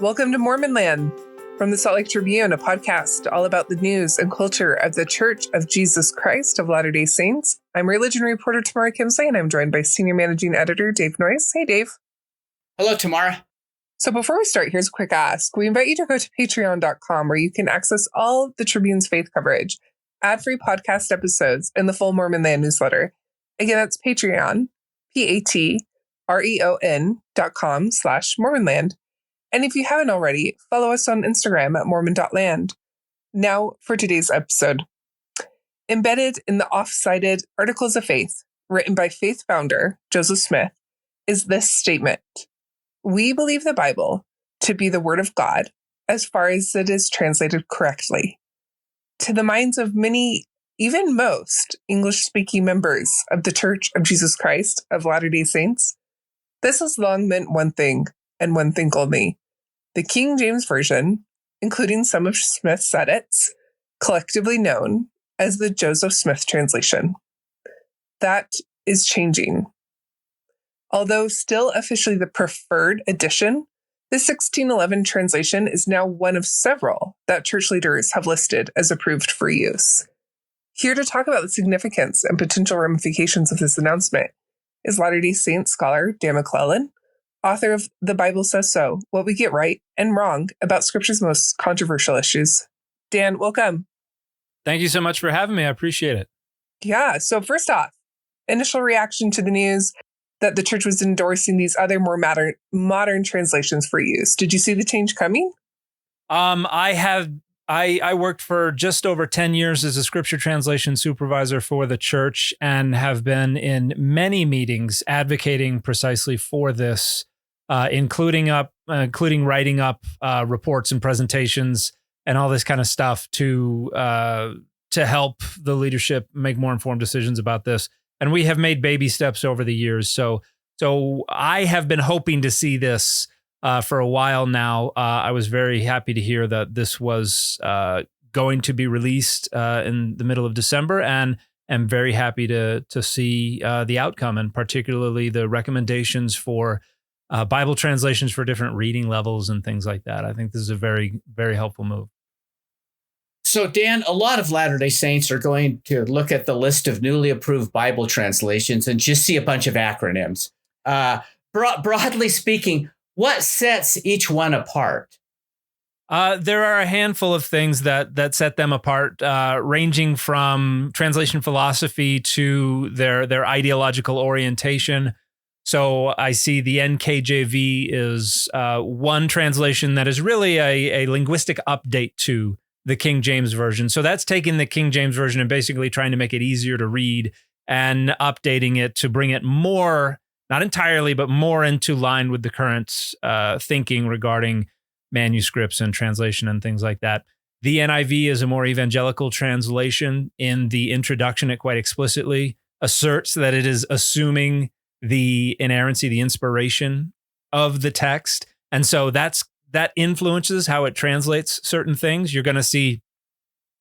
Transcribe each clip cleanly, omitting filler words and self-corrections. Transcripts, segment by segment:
Welcome to Mormon Land from the Salt Lake Tribune, a podcast all about the news and culture of the Church of Jesus Christ of Latter-day Saints. I'm religion reporter Tamara Kimsley, and I'm joined by Senior Managing Editor Dave Noyes. Hey, Dave. Hello, Tamara. So before we start, here's a quick ask. We invite you to go to patreon.com where you can access all the Tribune's faith coverage, ad-free podcast episodes, and the full Mormon Land newsletter. Again, that's Patreon, patreon.com/MormonLand. And if you haven't already, follow us on Instagram at mormon.land. Now for today's episode. Embedded in the oft-cited Articles of Faith, written by Faith founder Joseph Smith, is this statement. We believe the Bible to be the Word of God as far as it is translated correctly. To the minds of many, even most, English-speaking members of the Church of Jesus Christ of Latter-day Saints, this has long meant one thing and one thing only. The King James Version, including some of Smith's edits, collectively known as the Joseph Smith translation. That is changing. Although still officially the preferred edition, the 1611 translation is now one of several that church leaders have listed as approved for use. Here to talk about the significance and potential ramifications of this announcement is Latter-day Saints scholar Dan McClellan, author of The Bible Says So, What We Get Right and Wrong About Scripture's Most Controversial Issues. Dan, welcome. Thank you so much for having me. I appreciate it. Yeah, so first off, initial reaction to the news that the church was endorsing these other more modern translations for use. Did you see the change coming? I worked for just over 10 years as a scripture translation supervisor for the church and have been in many meetings advocating precisely for this, including writing up reports and presentations and all this kind of stuff to help the leadership make more informed decisions about this. And we have made baby steps over the years. So I have been hoping to see this for a while now. I was very happy to hear that this was going to be released in the middle of December, and am very happy to see the outcome, and particularly the recommendations for Bible translations for different reading levels and things like that. I think this is a very, very helpful move. So, Dan, a lot of Latter-day Saints are going to look at the list of newly approved Bible translations and just see a bunch of acronyms. Broadly speaking, what sets each one apart? There are a handful of things that set them apart, ranging from translation philosophy to their ideological orientation. So I see the NKJV is one translation that is really a linguistic update to the King James Version. So that's taking the King James Version and basically trying to make it easier to read and updating it to bring it more, not entirely, but more into line with the current thinking regarding manuscripts and translation and things like that. The NIV is a more evangelical translation. In the introduction, it quite explicitly asserts that it is assuming the inerrancy, the inspiration of the text. And so that influences how it translates certain things. You're going to see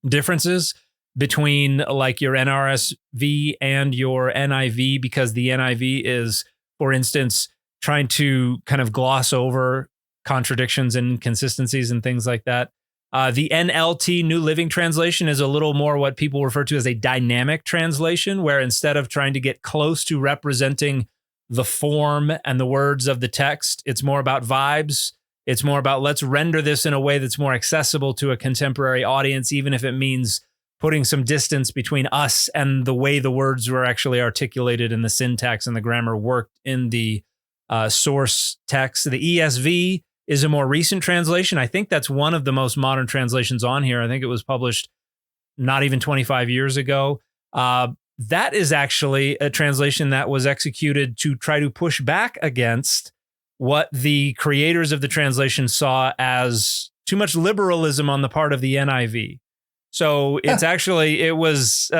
differences between like your NRSV and your NIV, because the NIV is, for instance, trying to kind of gloss over contradictions and inconsistencies and things like that. The NLT, New Living Translation, is a little more what people refer to as a dynamic translation, where instead of trying to get close to representing the form and the words of the text, it's more about vibes. It's more about, let's render this in a way that's more accessible to a contemporary audience, even if it means putting some distance between us and the way the words were actually articulated and the syntax and the grammar worked in the source text. The ESV is a more recent translation. I think that's one of the most modern translations on here. I think it was published not even 25 years ago. That is actually a translation that was executed to try to push back against what the creators of the translation saw as too much liberalism on the part of the NIV. So it's actually, it was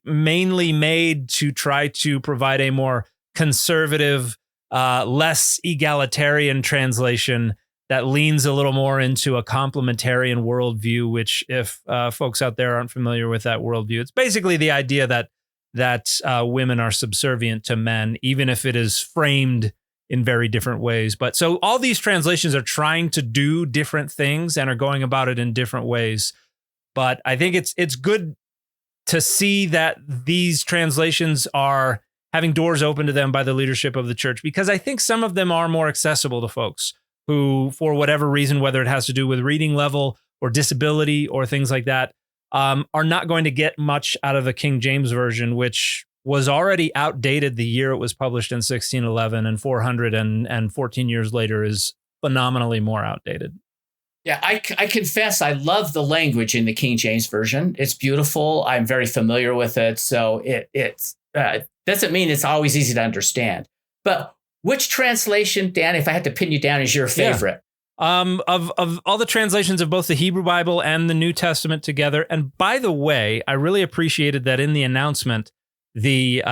mainly made to try to provide a more conservative, less egalitarian translation that leans a little more into a complementarian worldview, which if folks out there aren't familiar with that worldview, it's basically the idea that women are subservient to men, even if it is framed in very different ways. But so all these translations are trying to do different things and are going about it in different ways. But I think it's good to see that these translations are having doors open to them by the leadership of the church, because I think some of them are more accessible to folks who, for whatever reason, whether it has to do with reading level or disability or things like that, are not going to get much out of the King James Version, which was already outdated the year it was published in 1611, and 414 years later is phenomenally more outdated. Yeah, I confess I love the language in the King James Version. It's beautiful. I'm very familiar with it. So it doesn't mean it's always easy to understand. But which translation, Dan, if I had to pin you down, is your favorite? Of all the translations of both the Hebrew Bible and the New Testament together. And by the way, I really appreciated that in the announcement, the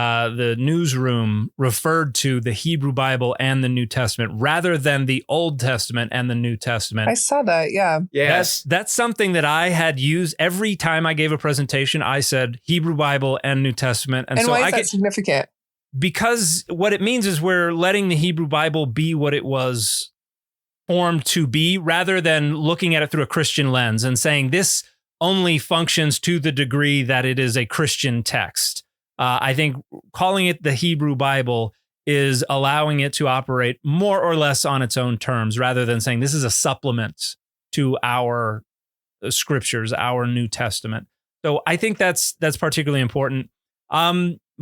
newsroom referred to the Hebrew Bible and the New Testament rather than the Old Testament and the New Testament. I saw that. Yeah. Yes. That's something that I had used every time I gave a presentation. I said Hebrew Bible and New Testament. And so why is that significant? Because what it means is we're letting the Hebrew Bible be what it was formed to be, rather than looking at it through a Christian lens and saying this only functions to the degree that it is a Christian text. I think calling it the Hebrew Bible is allowing it to operate more or less on its own terms, rather than saying this is a supplement to our scriptures, our New Testament. So I think that's particularly important.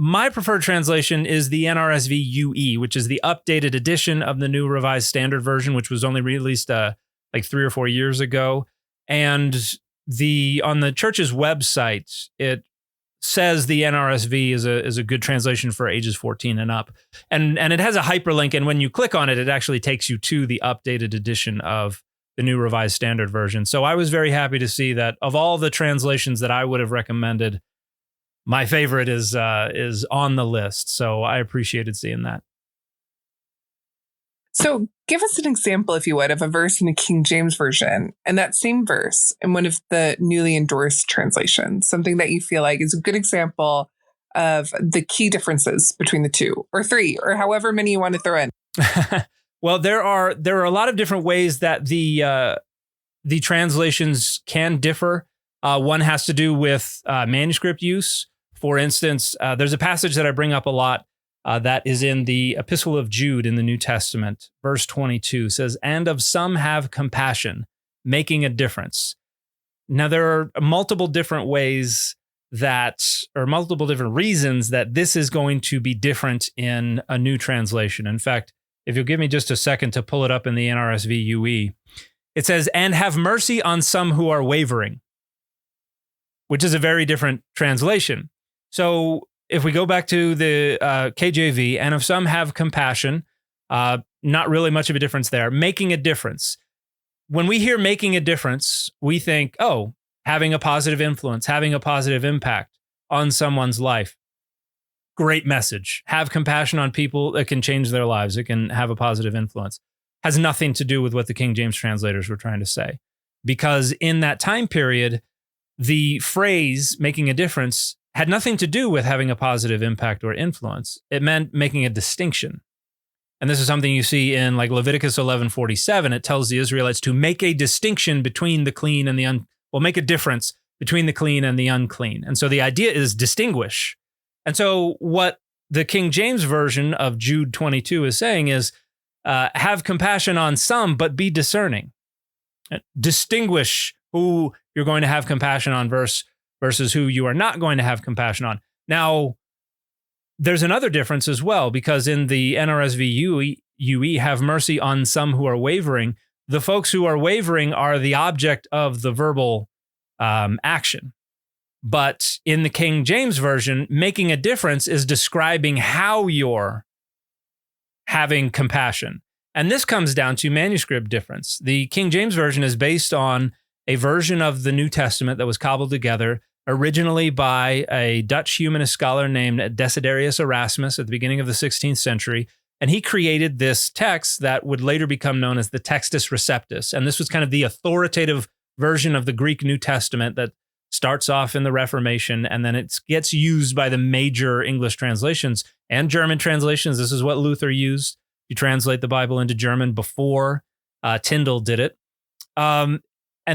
My preferred translation is the NRSV UE, which is the updated edition of the New Revised Standard Version, which was only released like 3 or 4 years ago. And on the church's website, it says the NRSV is a good translation for ages 14 and up. And it has a hyperlink, and when you click on it, it actually takes you to the updated edition of the New Revised Standard Version. So I was very happy to see that of all the translations that I would have recommended, my favorite is on the list. So I appreciated seeing that. So give us an example, if you would, of a verse in the King James Version and that same verse in one of the newly endorsed translations, something that you feel like is a good example of the key differences between the two, or three, or however many you want to throw in. Well, there are a lot of different ways that the translations can differ. One has to do with manuscript use. For instance, there's a passage that I bring up a lot that is in the Epistle of Jude in the New Testament. Verse 22 says, "And of some have compassion, making a difference." Now, there are multiple different ways or multiple different reasons that this is going to be different in a new translation. In fact, if you'll give me just a second to pull it up in the NRSV UE, it says, "And have mercy on some who are wavering," which is a very different translation. So if we go back to the KJV, "and if some have compassion," not really much of a difference there. Making a difference. When we hear making a difference, we think, oh, having a positive influence, having a positive impact on someone's life. Great message. Have compassion on people. That can change their lives. It can have a positive influence. Has nothing to do with what the King James translators were trying to say. Because in that time period, the phrase making a difference had nothing to do with having a positive impact or influence. It meant making a distinction. And this is something you see in like Leviticus 11:47. It tells the Israelites to make a distinction between the clean and the make a difference between the clean and the unclean. And so the idea is distinguish. And so what the King James Version of Jude 22 is saying is have compassion on some, but be discerning. Distinguish who you're going to have compassion on versus who you are not going to have compassion on. Now, there's another difference as well, because in the NRSV UE, have mercy on some who are wavering. The folks who are wavering are the object of the verbal action. But in the King James Version, making a difference is describing how you're having compassion. And this comes down to manuscript difference. The King James Version is based on a version of the New Testament that was cobbled together originally by a Dutch humanist scholar named Desiderius Erasmus at the beginning of the 16th century. And he created this text that would later become known as the Textus Receptus. And this was kind of the authoritative version of the Greek New Testament that starts off in the Reformation, and then it gets used by the major English translations and German translations. This is what Luther used You translate the Bible into German before Tyndale did it. And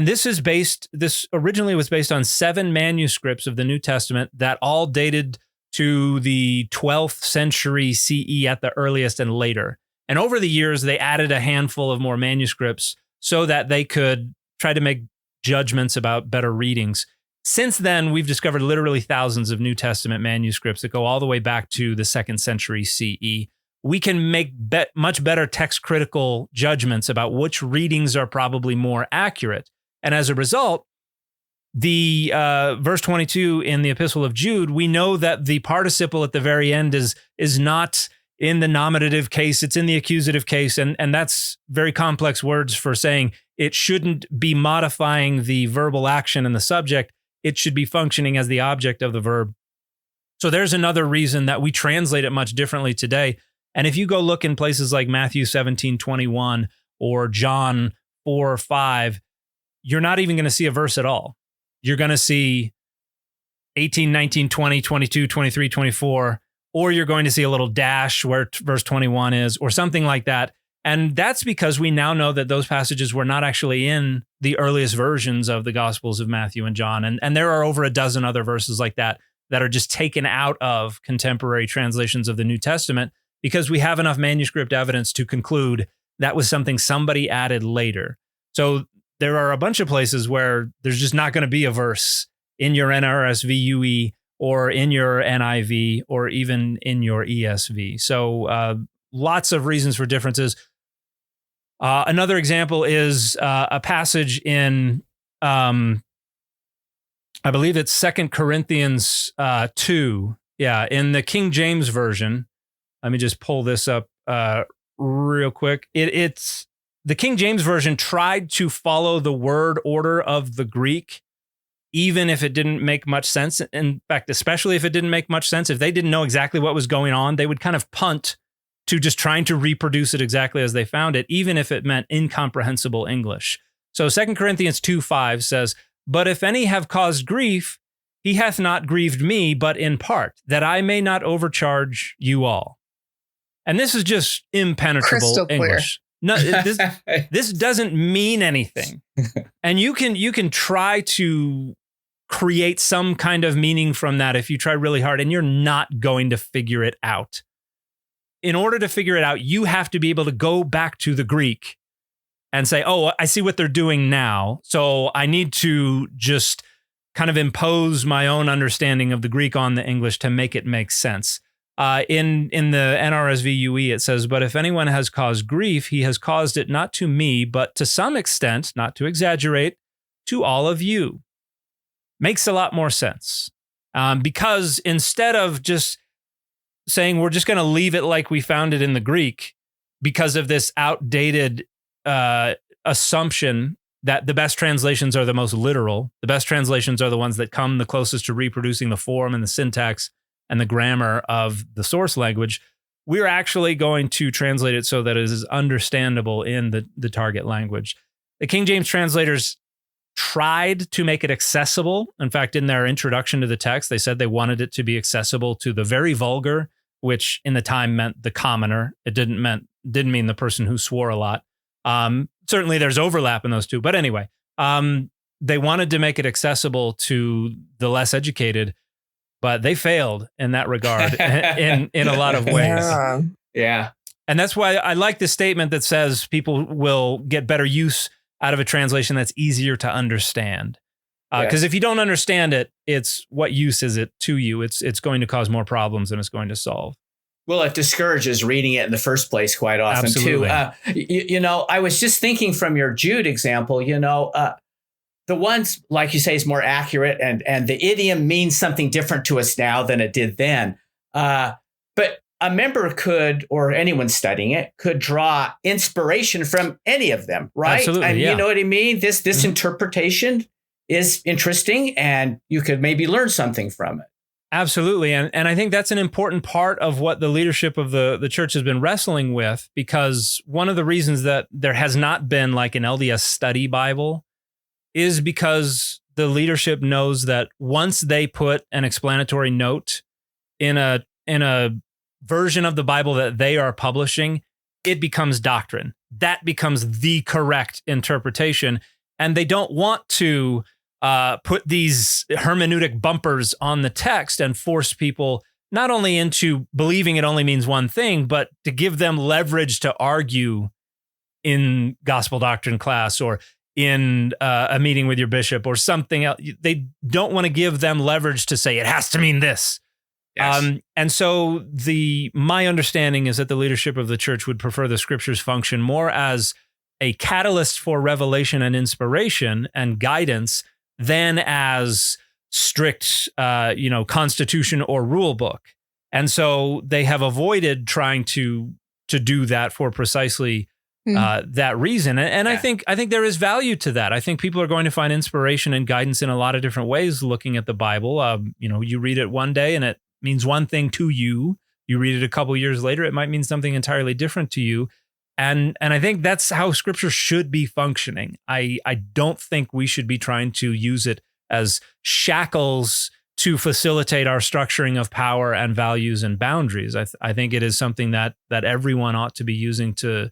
this originally was based on 7 manuscripts of the New Testament that all dated to the 12th century CE at the earliest and later. And over the years, they added a handful of more manuscripts so that they could try to make judgments about better readings. Since then, we've discovered literally thousands of New Testament manuscripts that go all the way back to the 2nd century CE. We can make much better text critical judgments about which readings are probably more accurate. And as a result, the verse 22 in the Epistle of Jude, we know that the participle at the very end is not in the nominative case, it's in the accusative case. And that's very complex words for saying it shouldn't be modifying the verbal action and the subject. It should be functioning as the object of the verb. So there's another reason that we translate it much differently today. And if you go look in places like Matthew 17:21 or John 4:5, you're not even going to see a verse at all. You're going to see 18, 19, 20, 22, 23, 24, or you're going to see a little dash where verse 21 is, or something like that. And that's because we now know that those passages were not actually in the earliest versions of the Gospels of Matthew and John. And there are over a dozen other verses like that are just taken out of contemporary translations of the New Testament because we have enough manuscript evidence to conclude that was something somebody added later. So there are a bunch of places where there's just not going to be a verse in your NRSV UE or in your NIV or even in your ESV. So lots of reasons for differences. Another example is a passage in, I believe it's 2 Corinthians 2. Yeah, in the King James Version. Let me just pull this up real quick. It's the King James Version tried to follow the word order of the Greek, even if it didn't make much sense. In fact, especially if it didn't make much sense, if they didn't know exactly what was going on, they would kind of punt to just trying to reproduce it exactly as they found it, even if it meant incomprehensible English. So 2 Corinthians 2:5 says, "But if any have caused grief, he hath not grieved me, but in part, that I may not overcharge you all." And this is just impenetrable Crystal clear. English. No, this doesn't mean anything. And you can try to create some kind of meaning from that if you try really hard, and you're not going to figure it out. In order to figure it out, you have to be able to go back to the Greek and say, oh, I see what they're doing now. So I need to just kind of impose my own understanding of the Greek on the English to make it make sense. In the NRSV UE, it says, "But if anyone has caused grief, he has caused it not to me, but to some extent, not to exaggerate, to all of you." Makes a lot more sense. Because instead of just saying we're just going to leave it like we found it in the Greek because of this outdated assumption that the best translations are the most literal, the best translations are the ones that come the closest to reproducing the form and the syntax and the grammar of the source language, we're actually going to translate it so that it is understandable in the target language. The King James translators tried to make it accessible. In fact, in their introduction to the text, they said they wanted it to be accessible to the very vulgar, which in the time meant the commoner. It didn't mean the person who swore a lot. Certainly there's overlap in those two. But anyway, they wanted to make it accessible to the less educated, but they failed in that regard in a lot of ways. Yeah. And that's why I like the statement that says people will get better use out of a translation that's easier to understand. Because if you don't understand it, it's what use is it to you? It's going to cause more problems than it's going to solve. Well, it discourages reading it in the first place quite often, Absolutely. too. I was just thinking from your Jude example, the ones, like you say, is more accurate and the idiom means something different to us now than it did then. But a member could, or anyone studying it, could draw inspiration from any of them, right? Absolutely, and yeah. You know what I mean? This interpretation is interesting and you could maybe learn something from it. Absolutely. And I think that's an important part of what the leadership of the church has been wrestling with, because one of the reasons that there has not been like an LDS study Bible is because the leadership knows that once they put an explanatory note in a version of the Bible that they are publishing, it becomes doctrine. That becomes the correct interpretation. And they don't want to put these hermeneutic bumpers on the text and force people not only into believing it only means one thing, but to give them leverage to argue in gospel doctrine class or in a meeting with your bishop or something else. They don't want to give them leverage to say it has to mean this. Yes. And so my understanding is that the leadership of the church would prefer the scriptures function more as a catalyst for revelation and inspiration and guidance than as strict, constitution or rule book. And so they have avoided trying to do that for precisely that reason. And I think there is value to that. I think people are going to find inspiration and guidance in a lot of different ways looking at the Bible. You read it one day and it means one thing to you. You read it a couple years later, it might mean something entirely different to you. And I think that's how scripture should be functioning. I don't think we should be trying to use it as shackles to facilitate our structuring of power and values and boundaries. I think it is something that everyone ought to be using to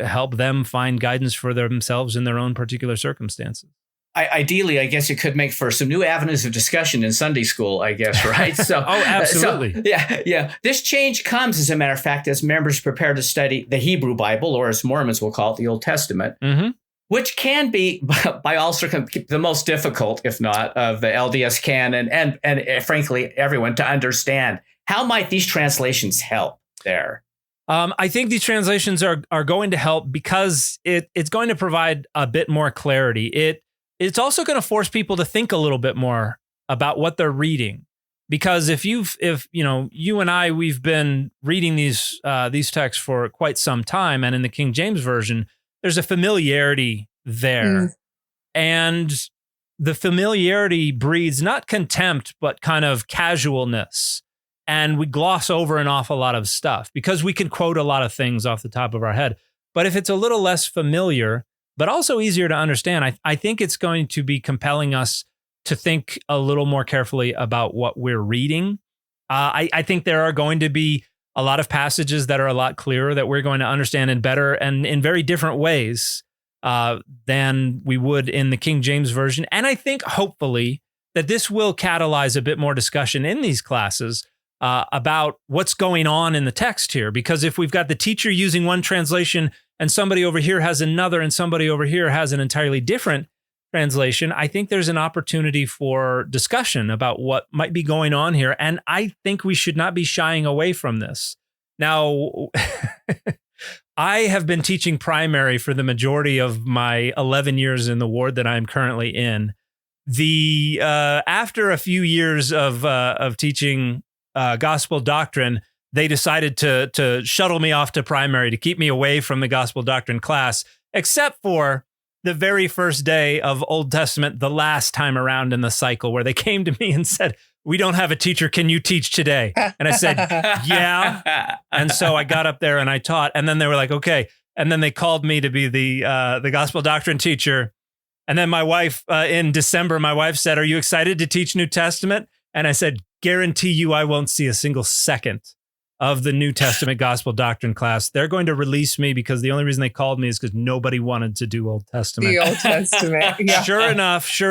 help them find guidance for themselves in their own particular circumstances. Ideally, I guess it could make for some new avenues of discussion in Sunday school, I guess, right? So, oh, absolutely. Yeah. This change comes, as a matter of fact, as members prepare to study the Hebrew Bible, or as Mormons will call it, the Old Testament, which can be, by all circumstances, the most difficult, if not, of the LDS canon, and frankly, everyone to understand. How might these translations help there? I think these translations are going to help because it's going to provide a bit more clarity. It's also going to force people to think a little bit more about what they're reading, because if you and I, we've been reading these texts for quite some time, and in the King James Version, there's a familiarity there, and the familiarity breeds not contempt but kind of casualness. And we gloss over an awful lot of stuff because we can quote a lot of things off the top of our head. But if it's a little less familiar, but also easier to understand, I think it's going to be compelling us to think a little more carefully about what we're reading. I think there are going to be a lot of passages that are a lot clearer that we're going to understand in better and in very different ways than we would in the King James Version. And I think hopefully that this will catalyze a bit more discussion in these classes about what's going on in the text here. Because if we've got the teacher using one translation and somebody over here has another and somebody over here has an entirely different translation, I think there's an opportunity for discussion about what might be going on here. And I think we should not be shying away from this. Now, I have been teaching primary for the majority of my 11 years in the ward that I'm currently in. After a few years of teaching gospel doctrine, they decided to shuttle me off to primary to keep me away from the gospel doctrine class, except for the very first day of Old Testament, the last time around in the cycle, where they came to me and said, "We don't have a teacher. Can you teach today?" And I said, "Yeah." And so I got up there and I taught, and then they were like, "Okay." And then they called me to be the gospel doctrine teacher. And then my wife, in December, my wife said, "Are you excited to teach New Testament?" And I said, "Guarantee you I won't see a single second of the New Testament gospel doctrine class. They're going to release me because the only reason they called me is because nobody wanted to do Old Testament." The Old Testament. Yeah. Sure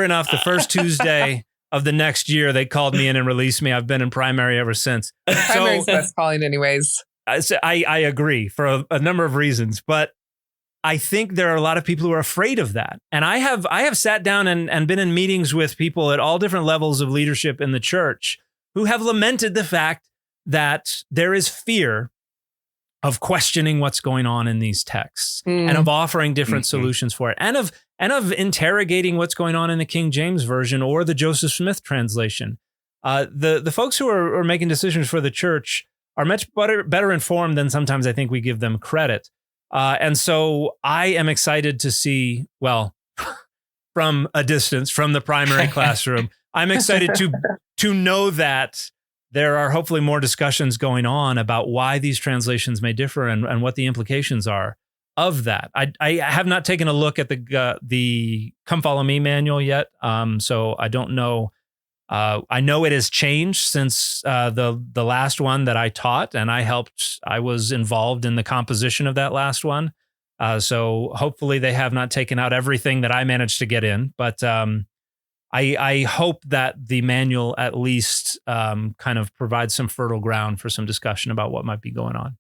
enough, the first Tuesday of the next year, they called me in and released me. I've been in primary ever since. Primary's the best calling anyways. I agree for a number of reasons, but I think there are a lot of people who are afraid of that. And I have sat down and been in meetings with people at all different levels of leadership in the church who have lamented the fact that there is fear of questioning what's going on in these texts and of offering different solutions for it, and of interrogating what's going on in the King James Version or the Joseph Smith translation. The folks who are making decisions for the church are much better informed than sometimes I think we give them credit. And so I am excited to see, well, from a distance, from the primary classroom, I'm excited to know that there are hopefully more discussions going on about why these translations may differ and what the implications are of that. I have not taken a look at the Come Follow Me manual yet, so I don't know I know it has changed since the last one that I taught, and I was involved in the composition of that last one. So hopefully they have not taken out everything that I managed to get in, but I hope that the manual at least kind of provides some fertile ground for some discussion about what might be going on.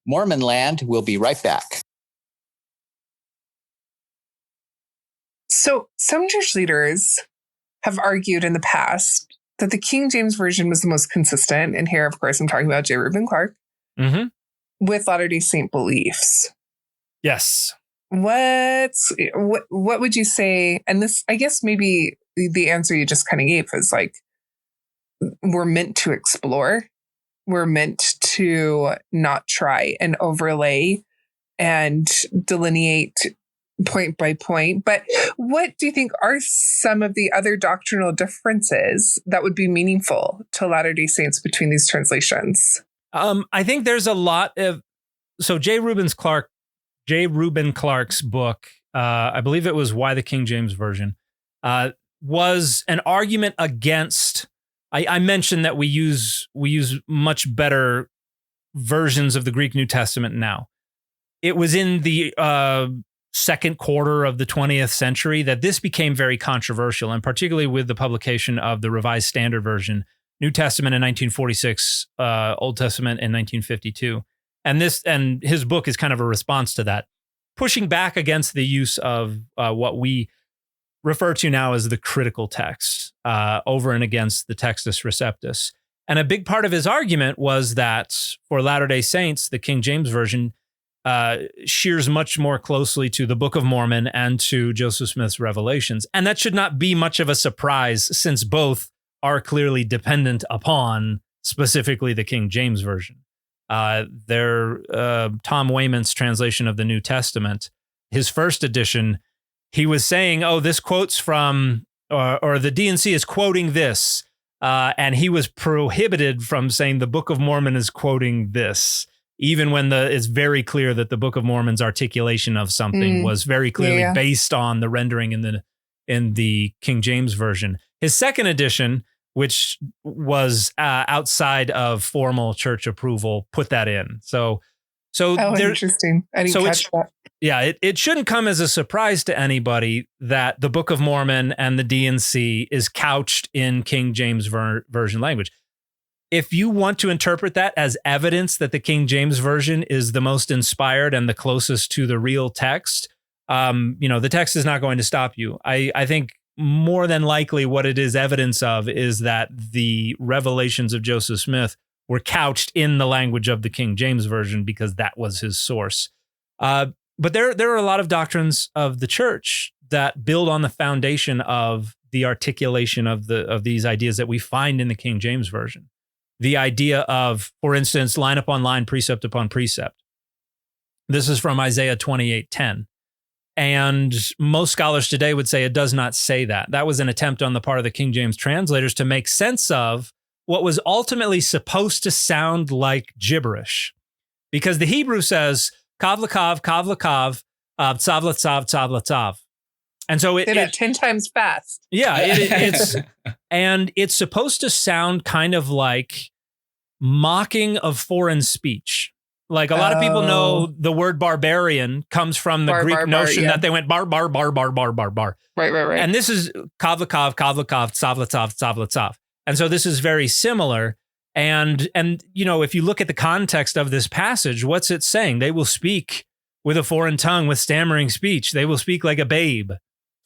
Mormon Land will be right back. So some church leaders have argued in the past that the King James Version was the most consistent. And here, of course, I'm talking about J. Reuben Clark with Latter-day Saint beliefs. Yes. What would you say? And this, I guess maybe the answer you just kind of gave is like, we're meant to explore. We're meant to not try and overlay and delineate point by point. But what do you think are some of the other doctrinal differences that would be meaningful to Latter-day Saints between these translations? I think there's a lot of, so J. Reuben Clark's book, I believe it was Why the King James Version, was an argument against, I mentioned that we use much better versions of the Greek New Testament now. It was in the second quarter of the 20th century that this became very controversial, and particularly with the publication of the Revised Standard Version, New Testament in 1946, Old Testament in 1952. And his book is kind of a response to that, pushing back against the use of what we refer to now as the critical text over and against the Textus Receptus. And a big part of his argument was that for Latter-day Saints, the King James Version shears much more closely to the Book of Mormon and to Joseph Smith's Revelations. And that should not be much of a surprise, since both are clearly dependent upon specifically the King James Version. Tom Wayman's translation of the New Testament, his first edition, he was saying, oh, this quotes from, or the D&C is quoting this, and he was prohibited from saying the Book of Mormon is quoting this, even when it's very clear that the Book of Mormon's articulation of something was very clearly based on the rendering in the King James Version. His second edition, which was outside of formal church approval, put that in. So interesting. I didn't catch that. Yeah, it shouldn't come as a surprise to anybody that the Book of Mormon and the D&C is couched in King James Version language. If you want to interpret that as evidence that the King James Version is the most inspired and the closest to the real text, the text is not going to stop you. I think more than likely what it is evidence of is that the revelations of Joseph Smith were couched in the language of the King James Version because that was his source. But there are a lot of doctrines of the church that build on the foundation of the articulation of these ideas that we find in the King James Version. The idea of, for instance, line upon line, precept upon precept. This is from Isaiah 28:10. And most scholars today would say it does not say that. That was an attempt on the part of the King James translators to make sense of what was ultimately supposed to sound like gibberish. Because the Hebrew says, kav lakav, tzav latzav, tzav latzav. And so it 10 times fast. Yeah, it's supposed to sound kind of like mocking of foreign speech. Like a lot of people know the word barbarian comes from the Greek notion that they went bar. Right. And this is kav lakav, tzav latzav. And so this is very similar. And if you look at the context of this passage, what's it saying? They will speak with a foreign tongue, with stammering speech. They will speak like a babe.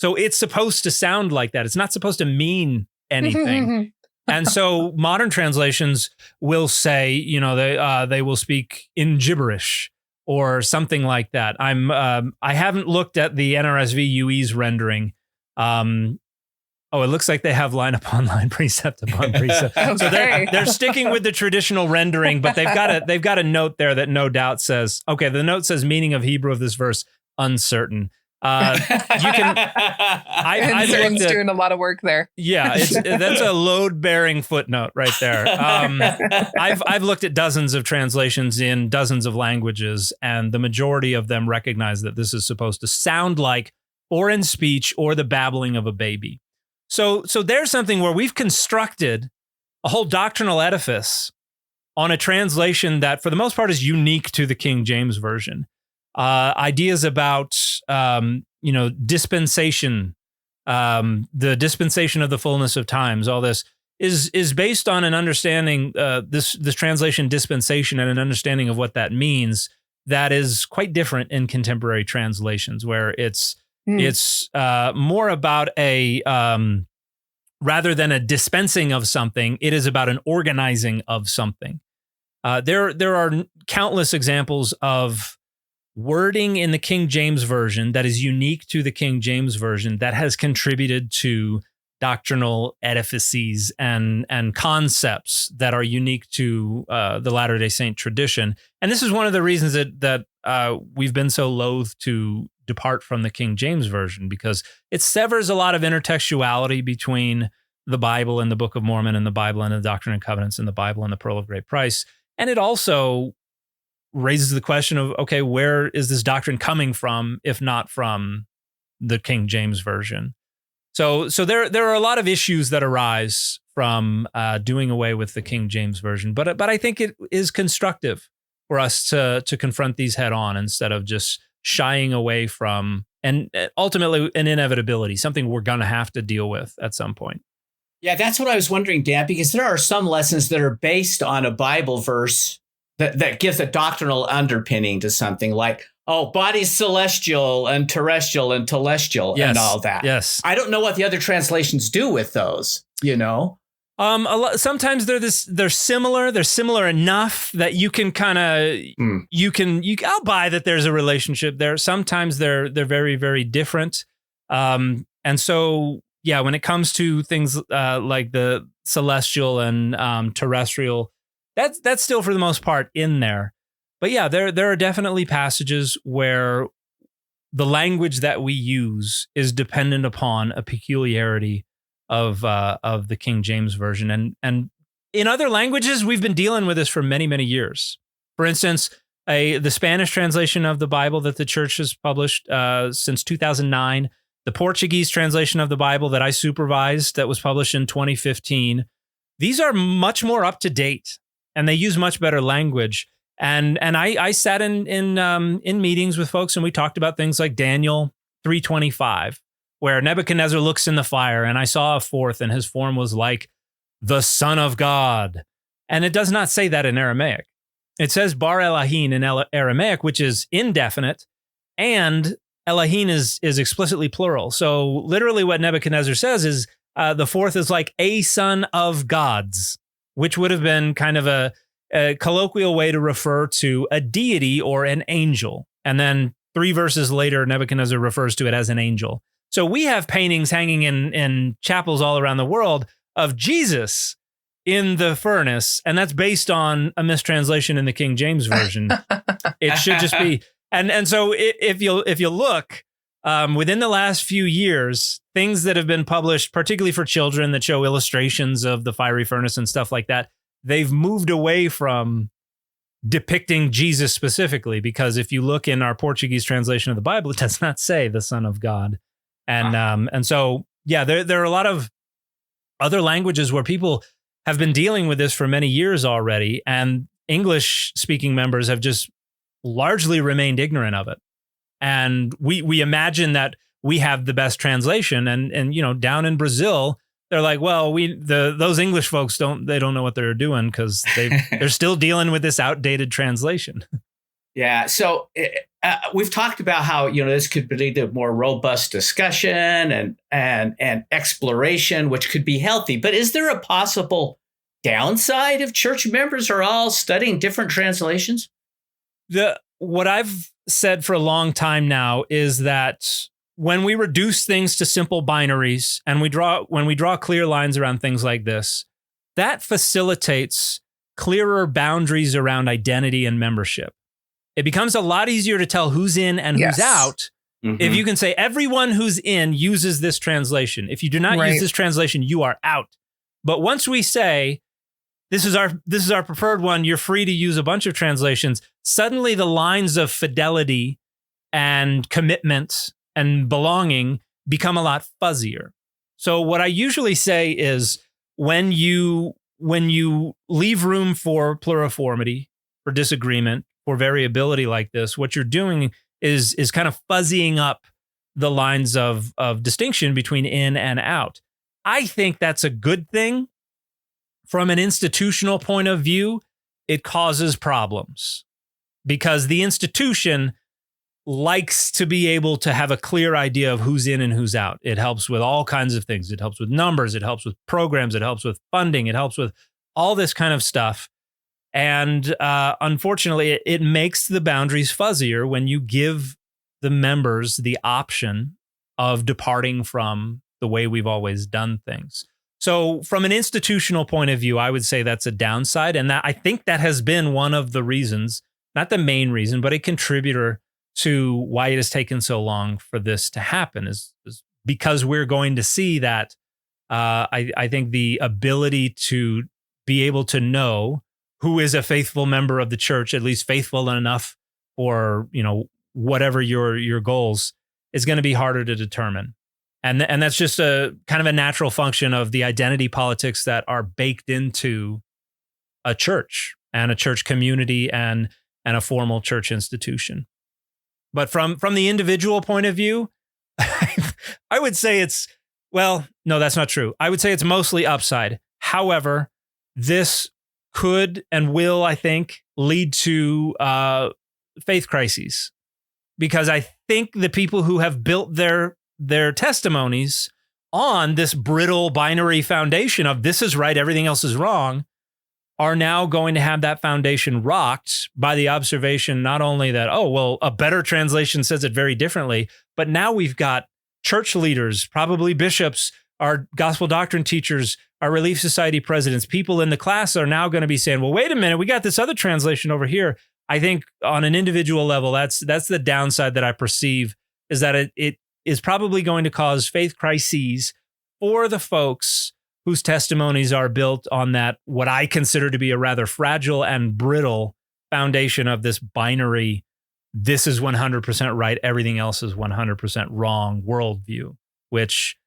So it's supposed to sound like that. It's not supposed to mean anything. And so modern translations will say, they will speak in gibberish or something like that. I haven't looked at the NRSV UE's rendering. It looks like they have line upon line, precept upon precept. Okay. So they're sticking with the traditional rendering, but they've got a note there that no doubt says, okay, the note says meaning of Hebrew of this verse uncertain. Uncertain's doing a lot of work there. Yeah, that's a load-bearing footnote right there. I've looked at dozens of translations in dozens of languages, and the majority of them recognize that this is supposed to sound like foreign speech or the babbling of a baby. So there's something where we've constructed a whole doctrinal edifice on a translation that, for the most part, is unique to the King James Version. Ideas about, dispensation, the dispensation of the fullness of times, all this is based on an understanding, this translation dispensation, and an understanding of what that means that is quite different in contemporary translations, where it's more about a rather than a dispensing of something, it is about an organizing of something. There are countless examples of wording in the King James Version that is unique to the King James Version that has contributed to doctrinal edifices and concepts that are unique to the Latter-day Saint tradition. And this is one of the reasons that we've been so loath to depart from the King James Version, because it severs a lot of intertextuality between the Bible and the Book of Mormon, and the Bible and the Doctrine and Covenants, and the Bible and the Pearl of Great Price. And it also raises the question of, okay, where is this doctrine coming from, if not from the King James Version? So there are a lot of issues that arise from doing away with the King James Version, but I think it is constructive for us to confront these head on, instead of just shying away from, and ultimately an inevitability, something we're going to have to deal with at some point. Yeah, that's what I was wondering, Dan, because there are some lessons that are based on a Bible verse that gives a doctrinal underpinning to something, like, oh, body's celestial and terrestrial and telestial, yes, and all that. Yes. I don't know what the other translations do with those, Sometimes they're similar. They're similar enough that you can kind of I'll buy that there's a relationship there. Sometimes they're very, very different. And so, yeah, when it comes to things like the celestial and terrestrial, that's still for the most part in there. But yeah, there are definitely passages where the language that we use is dependent upon a peculiarity of the King James Version, and in other languages we've been dealing with this for many, many years. For instance, the Spanish translation of the Bible that the church has published since 2009, the Portuguese translation of the Bible that I supervised that was published in 2015. These are much more up to date, and they use much better language. And I sat in meetings with folks, and we talked about things like Daniel 3:25, where Nebuchadnezzar looks in the fire, and I saw a fourth, and his form was like the Son of God. And it does not say that in Aramaic. It says Bar Elohim in Aramaic, which is indefinite, and Elohim is explicitly plural. So literally what Nebuchadnezzar says is the fourth is like a son of gods, which would have been kind of a colloquial way to refer to a deity or an angel. And then 3 verses later, Nebuchadnezzar refers to it as an angel. So we have paintings hanging in chapels all around the world of Jesus in the furnace, and that's based on a mistranslation in the King James Version. It should just be. And so if you look, within the last few years, things that have been published, particularly for children, that show illustrations of the fiery furnace and stuff like that, they've moved away from depicting Jesus specifically, because if you look in our Portuguese translation of the Bible, it does not say the Son of God. And so, yeah, there are a lot of other languages where people have been dealing with this for many years already, and English-speaking members have just largely remained ignorant of it. And we imagine that we have the best translation, and down in Brazil, they're like, well, those English folks don't know what they're doing, because they're still dealing with this outdated translation. Yeah. So we've talked about how this could lead to more robust discussion and exploration, which could be healthy. But is there a possible downside if church members are all studying different translations? What I've said for a long time now is that when we reduce things to simple binaries, and when we draw clear lines around things like this, that facilitates clearer boundaries around identity and membership. It becomes a lot easier to tell who's in and who's out. Mm-hmm. If you can say everyone who's in uses this translation. If you do not use this translation, you are out. But once we say this is our preferred one, you're free to use a bunch of translations, suddenly the lines of fidelity and commitment and belonging become a lot fuzzier. So what I usually say is when you leave room for pluriformity, for disagreement, for variability like this, what you're doing is kind of fuzzying up the lines of distinction between in and out. I think that's a good thing. From an institutional point of view, it causes problems because the institution likes to be able to have a clear idea of who's in and who's out. It helps with all kinds of things. It helps with numbers. It helps with programs. It helps with funding. It helps with all this kind of stuff. And unfortunately, it makes the boundaries fuzzier when you give the members the option of departing from the way we've always done things. So from an institutional point of view, I would say that's a downside. And that I think that has been one of the reasons, not the main reason, but a contributor to why it has taken so long for this to happen is because we're going to see that I think the ability to be able to know who is a faithful member of the church, at least faithful enough for, whatever your goals, is going to be harder to determine. And that's just a kind of a natural function of the identity politics that are baked into a church and a church community and a formal church institution. But from the individual point of view, I would say no, that's not true. I would say it's mostly upside. However, this could and will, I think, lead to faith crises, because I think the people who have built their testimonies on this brittle binary foundation of this is right, everything else is wrong, are now going to have that foundation rocked by the observation not only that, a better translation says it very differently, but now we've got church leaders, probably bishops, our gospel doctrine teachers, our Relief Society presidents, people in the class are now going to be saying, well, wait a minute, we got this other translation over here. I think on an individual level, that's the downside that I perceive, is that it is probably going to cause faith crises for the folks whose testimonies are built on that, what I consider to be a rather fragile and brittle foundation of this binary, this is 100% right, everything else is 100% wrong worldview, which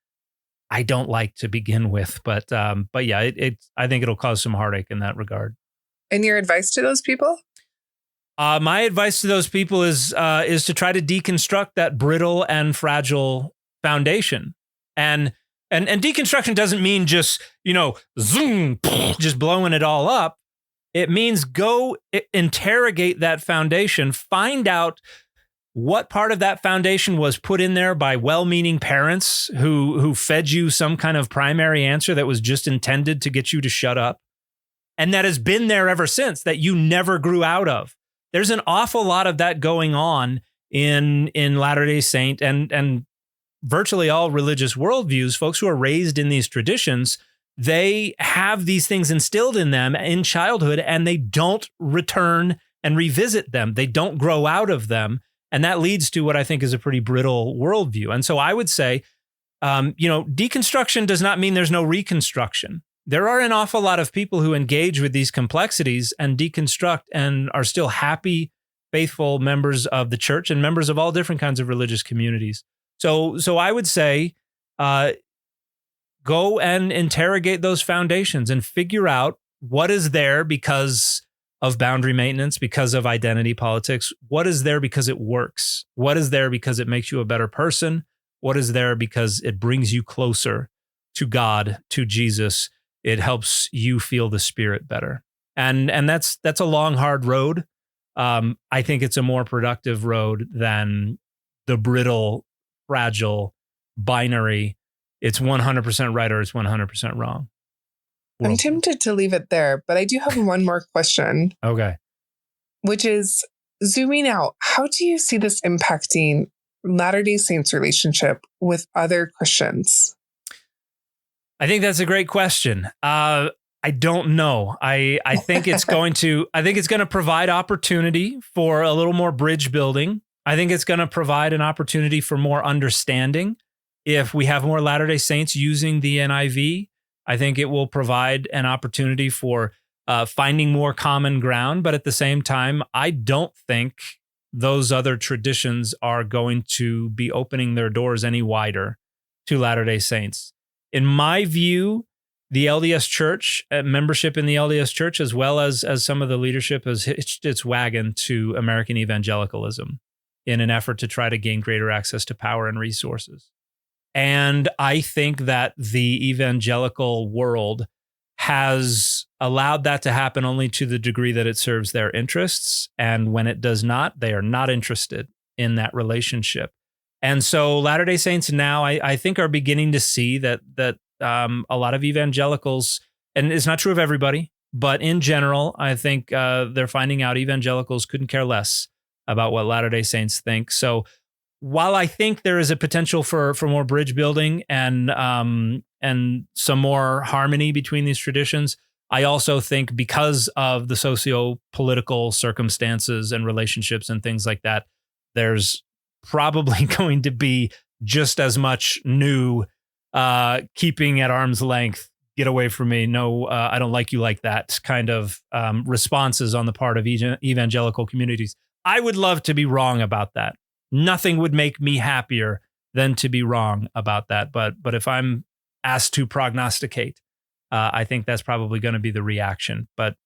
I don't like to begin with. But yeah, I think it'll cause some heartache in that regard. And your advice to those people? My advice to those people is to try to deconstruct that brittle and fragile foundation. And deconstruction doesn't mean just, zoom, just blowing it all up. It means go interrogate that foundation, find out what part of that foundation was put in there by well-meaning parents who fed you some kind of primary answer that was just intended to get you to shut up, and that has been there ever since, that you never grew out of. There's an awful lot of that going on in Latter-day Saint and virtually all religious worldviews. Folks who are raised in these traditions, they have these things instilled in them in childhood, and they don't return and revisit them. They don't grow out of them. And that leads to what I think is a pretty brittle worldview. And so I would say, deconstruction does not mean there's no reconstruction. There are an awful lot of people who engage with these complexities and deconstruct and are still happy, faithful members of the church and members of all different kinds of religious communities. So I would say, go and interrogate those foundations and figure out what is there because of boundary maintenance, because of identity politics. What is there because it works? What is there because it makes you a better person? What is there because it brings you closer to God, to Jesus? It helps you feel the Spirit better. And that's a long, hard road. I think it's a more productive road than the brittle, fragile, binary, it's 100% right or it's 100% wrong. I'm tempted to leave it there, but I do have one more question. Okay. Which is, zooming out, how do you see this impacting Latter-day Saints' relationship with other Christians? I think that's a great question. I don't know. I think it's going to provide opportunity for a little more bridge building. I think it's going to provide an opportunity for more understanding. If we have more Latter-day Saints using the NIV, I think it will provide an opportunity for finding more common ground. But at the same time, I don't think those other traditions are going to be opening their doors any wider to Latter-day Saints. In my view, the LDS Church, membership in the LDS Church, as well as some of the leadership, has hitched its wagon to American evangelicalism in an effort to try to gain greater access to power and resources. And I think that the evangelical world has allowed that to happen only to the degree that it serves their interests. And when it does not, they are not interested in that relationship. And so Latter-day Saints now, I think, are beginning to see that a lot of evangelicals, and it's not true of everybody, but in general, I think they're finding out evangelicals couldn't care less about what Latter-day Saints think. So while I think there is a potential for more bridge building and some more harmony between these traditions, I also think because of the socio-political circumstances and relationships and things like that, there's probably going to be just as much new keeping at arm's length, get away from me, no, I don't like you like that kind of responses on the part of evangelical communities. I would love to be wrong about that. Nothing would make me happier than to be wrong about that. But if I'm asked to prognosticate, I think that's probably going to be the reaction. But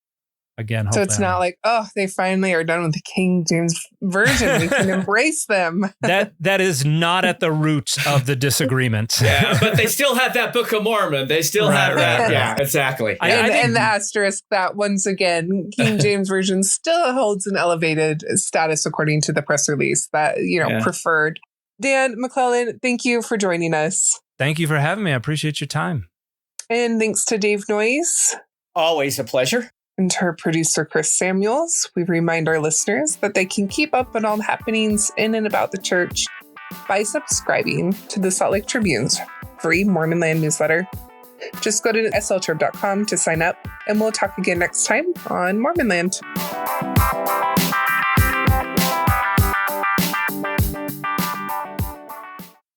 again, so it's not like, oh, they finally are done with the King James Version. We can embrace them. That is not at the root of the disagreement. Yeah, but they still have that Book of Mormon. They still have that. Right. Yeah, exactly. And the asterisk that, once again, King James Version still holds an elevated status according to the press release that, preferred. Dan McClellan, thank you for joining us. Thank you for having me. I appreciate your time. And thanks to Dave Noyes. Always a pleasure. And to our producer, Chris Samuels. We remind our listeners that they can keep up on all the happenings in and about the church by subscribing to the Salt Lake Tribune's free Mormon Land newsletter. Just go to sltrib.com to sign up, and we'll talk again next time on Mormon Land.